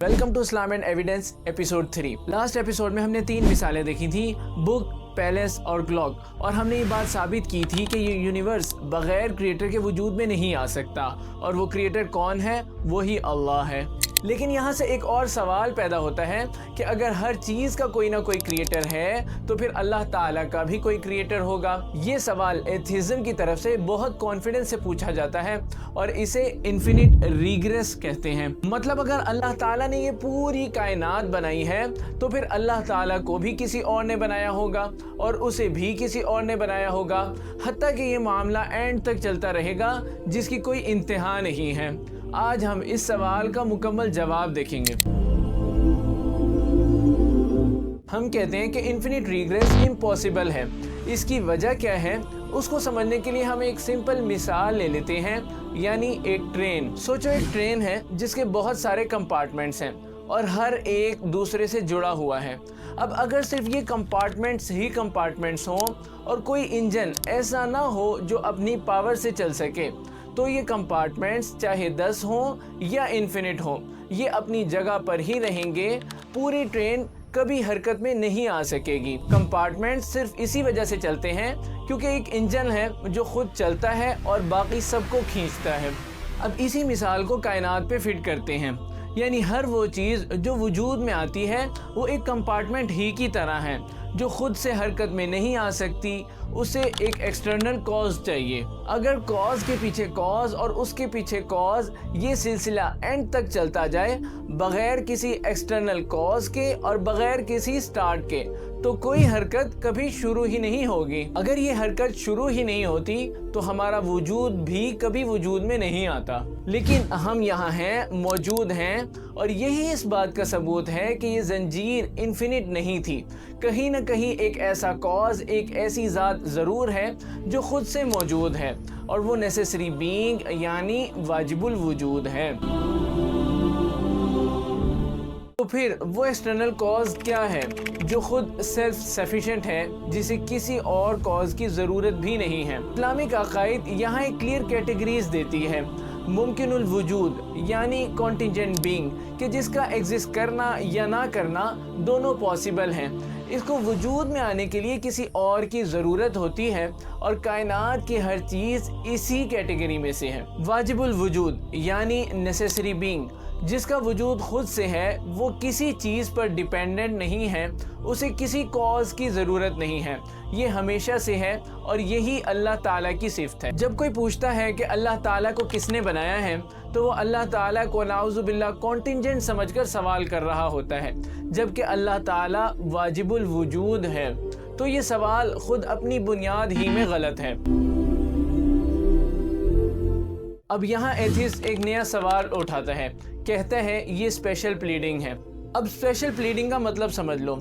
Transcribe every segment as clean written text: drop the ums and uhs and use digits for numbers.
Welcome to Islam and evidence episode 3। Last episode में हमने 3 मिसालें देखी थी, बुक, पैलेस और क्लॉक, और हमने ये बात साबित की थी कि ये यूनिवर्स बगैर क्रिएटर के वजूद में नहीं आ सकता, और वो क्रिएटर कौन है? वही अल्लाह है। लेकिन यहाँ से एक और सवाल पैदा होता है कि अगर हर चीज़ का कोई ना कोई क्रिएटर है तो फिर अल्लाह ताला का भी कोई क्रिएटर होगा। ये सवाल एथिज्म की तरफ से बहुत कॉन्फिडेंस से पूछा जाता है और इसे इन्फिनिट रिग्रेस कहते हैं। मतलब अगर अल्लाह ताला ने ये पूरी कायनात बनाई है तो फिर अल्लाह ताला को भी किसी और ने बनाया होगा और उसे भी किसी और ने बनाया होगा, हत्ता कि ये मामला एंड तक चलता रहेगा जिसकी कोई इंतहा नहीं है। आज हम इस सवाल का मुकम्मल जवाब देखेंगे। हम कहते हैं कि इन्फिनिट रिग्रेस इम्पॉसिबल है। इसकी वजह क्या है उसको समझने के लिए हम एक सिंपल मिसाल ले लेते हैं, यानी एक ट्रेन। सोचो एक ट्रेन है जिसके बहुत सारे कंपार्टमेंट्स हैं और हर एक दूसरे से जुड़ा हुआ है। अब अगर सिर्फ ये कंपार्टमेंट्स ही कंपार्टमेंट्स हों और कोई इंजन ऐसा ना हो जो अपनी पावर से चल सके, तो ये कंपार्टमेंट्स चाहे 10 हों या इन्फिनिट हों, ये अपनी जगह पर ही रहेंगे। पूरी ट्रेन कभी हरकत में नहीं आ सकेगी। कंपार्टमेंट्स सिर्फ इसी वजह से चलते हैं क्योंकि एक इंजन है जो खुद चलता है और बाकी सबको खींचता है। अब इसी मिसाल को कायनात पे फिट करते हैं, यानी हर वो चीज़ जो वजूद में आती है वो एक कंपार्टमेंट ही की तरह है जो खुद से हरकत में नहीं आ सकती। उसे एक एक्सटर्नल कॉज चाहिए। अगर कॉज के पीछे कॉज और उसके पीछे कॉज, ये सिलसिला एंड तक चलता जाए बगैर किसी एक्सटर्नल कॉज के और बगैर किसी स्टार्ट के, तो कोई हरकत कभी शुरू ही नहीं होगी। अगर ये हरकत शुरू ही नहीं होती तो हमारा वजूद भी कभी वजूद में नहीं आता। लेकिन हम यहाँ हैं, मौजूद हैं, और यही इस बात का सबूत है कि ये जंजीर इन्फिनिट नहीं थी। कहीं ना कहीं एक ऐसा कॉज, एक ऐसी ज़ात ज़रूर है जो खुद से मौजूद है, और वो नेसेसरी बीइंग यानी वाजिबुल वजूद है। तो फिर वो एक्सटर्नल कॉज क्या है जो खुद सेल्फ सफिशिएंट है, जिसे किसी और कॉज की ज़रूरत भी नहीं है? इस्लामिक अकायद यहाँ एक क्लियर कैटेगरीज देती है। मुमकिनुल वजूद यानी कॉन्टिजेंट बीइंग, कि जिसका एग्जिस्ट करना या ना करना दोनों पॉसिबल हैं। इसको वजूद में आने के लिए किसी और की ज़रूरत होती है, और कायनात की हर चीज़ इसी कैटेगरी में से है। वाजिबुल वजूद यानी नेसेसरी बीइंग, जिसका वजूद खुद से है, वो किसी चीज़ पर डिपेंडेंट नहीं है, उसे किसी कॉज की ज़रूरत नहीं है, ये हमेशा से है, और यही अल्लाह ताला की सिफ़त है। जब कोई पूछता है कि अल्लाह ताला को किसने बनाया है, तो वो अल्लाह ताला को नाउज़ुबिल्लाह कॉन्टिजेंट समझकर सवाल कर रहा होता है, जबकि अल्लाह ताला वाजिबुल वजूद है। तो ये सवाल खुद अपनी बुनियाद ही में गलत है। अब यहाँ एथिस्ट एक नया सवाल उठाता है, कहता है ये स्पेशल प्लीडिंग है। अब स्पेशल प्लीडिंग का मतलब समझ लो,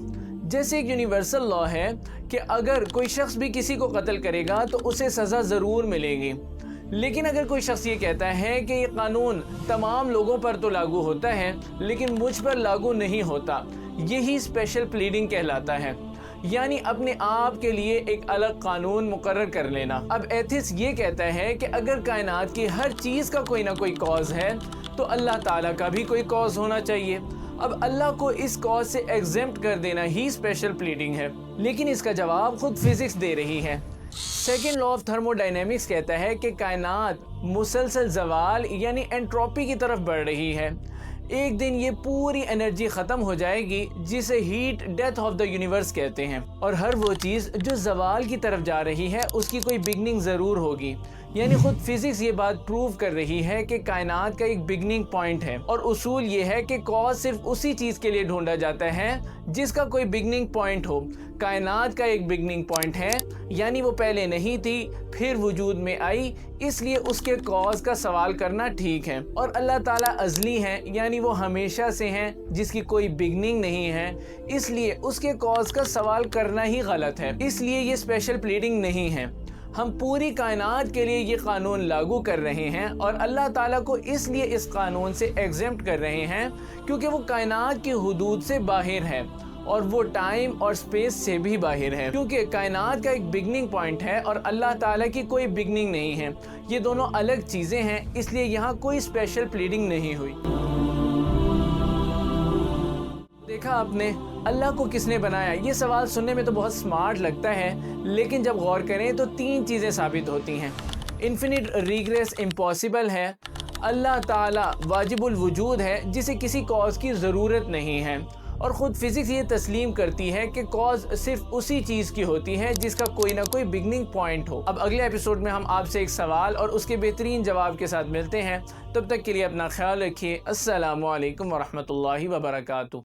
जैसे एक यूनिवर्सल लॉ है कि अगर कोई शख्स भी किसी को कत्ल करेगा तो उसे सज़ा ज़रूर मिलेगी। लेकिन अगर कोई शख्स ये कहता है कि ये कानून तमाम लोगों पर तो लागू होता है लेकिन मुझ पर लागू नहीं होता, यही स्पेशल प्लीडिंग कहलाता है, यानी अपने आप के लिए एक अलग कानून मुकर्रर कर लेना। अब एथिस्ट ये कहता है कि अगर कायनात की हर चीज़ का कोई ना कोई कॉज है तो अल्लाह ताला का भी कोई कॉज होना चाहिए। अब अल्लाह को इस कॉज से एग्जेम्प्ट कर देना ही स्पेशल प्लीडिंग है। लेकिन इसका जवाब खुद फिजिक्स दे रही है। सेकेंड लॉ ऑफ थर्मोडायनेमिक्स कहता है कि कायनात मुसलसल जवाल यानी एंट्रोपी की तरफ बढ़ रही है। एक दिन ये पूरी एनर्जी ख़त्म हो जाएगी, जिसे heat death of the universe कहते हैं, और हर वो चीज़ जो जवाल की तरफ जा रही है उसकी कोई बिगनिंग ज़रूर होगी। यानी खुद फिजिक्स ये बात प्रूव कर रही है कि कायनात का एक बिगनिंग पॉइंट है, और उसूल ये है कि कॉज सिर्फ उसी चीज़ के लिए ढूंढा जाता है जिसका कोई बिगनिंग पॉइंट हो। कायनात का एक बिगनिंग पॉइंट है, यानी वो पहले नहीं थी फिर वजूद में आई, इसलिए उसके कॉज का सवाल करना ठीक है। और अल्लाह ताला अज़ली हैं, यानी वो हमेशा से हैं जिसकी कोई बिगनिंग नहीं है, इसलिए उसके कॉज का सवाल करना ही गलत है। इसलिए ये स्पेशल प्लीडिंग नहीं है। हम पूरी कायनात के लिए ये कानून लागू कर रहे हैं और अल्लाह ताला को इसलिए इस कानून से एग्जेम्प्ट कर रहे हैं क्योंकि वो कायनात की हुदूद से बाहर है और वो टाइम और स्पेस से भी बाहर है, क्योंकि कायनात का एक बिगनिंग पॉइंट है और अल्लाह ताला की कोई बिगनिंग नहीं है। ये दोनों अलग चीज़ें हैं, इसलिए यहाँ कोई स्पेशल प्लीडिंग नहीं हुई। دیکھا آپ نے اللہ کو کس نے بنایا؟ یہ سوال سننے میں تو بہت سمارٹ لگتا ہے، لیکن جب غور کریں تو 3 چیزیں ثابت ہوتی ہیں۔ انفینٹ ریگریس امپاسبل ہے، اللہ تعالیٰ واجب الوجود ہے جسے کسی کاز کی ضرورت نہیں ہے، اور خود فزکس یہ تسلیم کرتی ہے کہ کاز صرف اسی چیز کی ہوتی ہے جس کا کوئی نہ کوئی بگننگ پوائنٹ ہو۔ اب اگلے ایپیسوڈ میں ہم آپ سے ایک سوال اور اس کے بہترین جواب کے ساتھ ملتے ہیں، تب تک کے لیے اپنا خیال رکھیے۔ السلام علیکم ورحمۃ اللہ وبرکاتہ۔